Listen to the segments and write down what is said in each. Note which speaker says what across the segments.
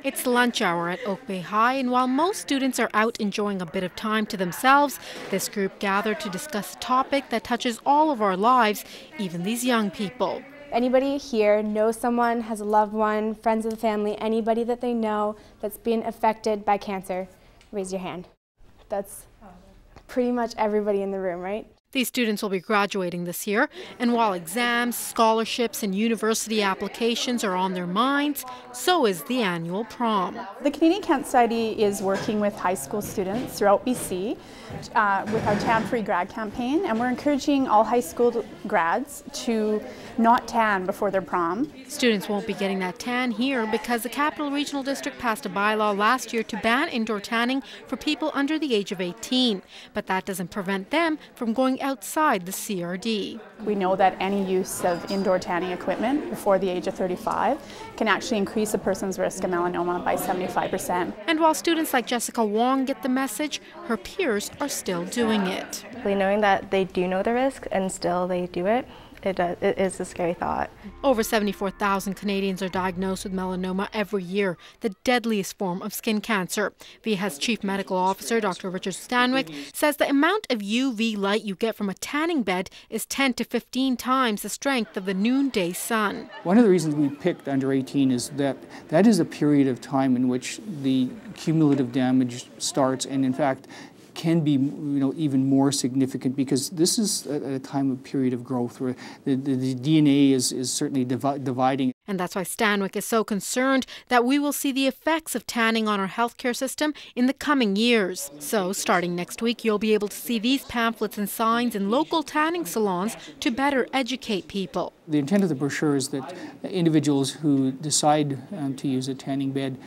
Speaker 1: It's lunch hour at Oak Bay High, and while most students are out enjoying a bit of time to themselves, this group gathered to discuss a topic that touches all of our lives, even these young people.
Speaker 2: Anybody here knows someone, has a loved one, friends of the family, anybody that they know that's been affected by cancer? Raise your hand. That's pretty much everybody in the room, right?
Speaker 1: These students will be graduating this year, and while exams, scholarships, and university applications are on their minds, so is the annual prom.
Speaker 3: The Canadian Cancer Society is working with high school students throughout BC with our Tan Free Grad campaign, and we're encouraging all high school grads to not tan before their prom.
Speaker 1: Students won't be getting that tan here because the Capital Regional District passed a bylaw last year to ban indoor tanning for people under the age of 18, but that doesn't prevent them from going outside the CRD.
Speaker 3: We know that any use of indoor tanning equipment before the age of 35 can actually increase a person's risk of melanoma by 75%.
Speaker 1: And while students like Jessica Wong get the message, her peers are still doing it.
Speaker 4: Knowing that they do know the risk and still they do it, it is a scary thought.
Speaker 1: Over 74,000 Canadians are diagnosed with melanoma every year, the deadliest form of skin cancer. VIHA's Chief Medical Officer, Dr. Richard Stanwyck, says the amount of UV light you get from a tanning bed is 10 to 15 times the strength of the noonday sun.
Speaker 5: One of the reasons we picked under 18 is that that is a period of time in which the cumulative damage starts, and in fact can be even more significant, because this is a time of period of growth where the DNA is certainly dividing.
Speaker 1: And that's why Stanwyck is so concerned that we will see the effects of tanning on our healthcare system in the coming years. So starting next week, you'll be able to see these pamphlets and signs in local tanning salons to better educate people.
Speaker 5: The intent of the brochure is that individuals who decide to use a tanning bed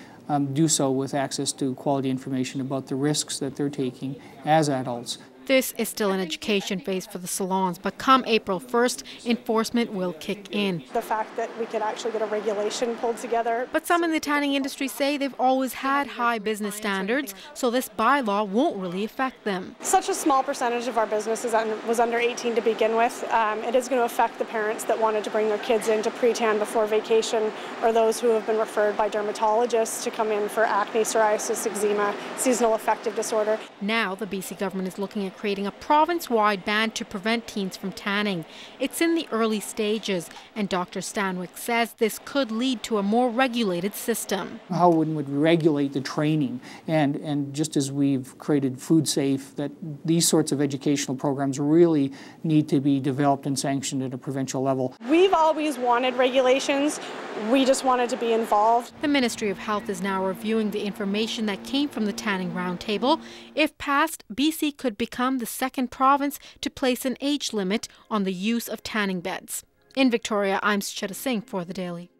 Speaker 5: do so with access to quality information about the risks that they're taking as adults.
Speaker 1: This is still an education phase for the salons, but come April 1st, enforcement will kick in.
Speaker 6: The fact that we could actually get a regulation pulled together.
Speaker 1: But some in the tanning industry say they've always had high business standards, so this bylaw won't really affect them.
Speaker 6: Such a small percentage of our business was under 18 to begin with. It is going to affect the parents that wanted to bring their kids in to pre-tan before vacation, or those who have been referred by dermatologists to come in for acne, psoriasis, eczema, seasonal affective disorder.
Speaker 1: Now the BC government is looking at creating a province-wide ban to prevent teens from tanning. It's in the early stages, and Dr. Stanwyck says this could lead to a more regulated system.
Speaker 5: How one would regulate the training, and just as we've created Food Safe, that these sorts of educational programs really need to be developed and sanctioned at a provincial level.
Speaker 6: We've always wanted regulations. We just wanted to be involved.
Speaker 1: The Ministry of Health is now reviewing the information that came from the Tanning Roundtable. If passed, BC could become the second province to place an age limit on the use of tanning beds. In Victoria, I'm Sucheta Singh for The Daily.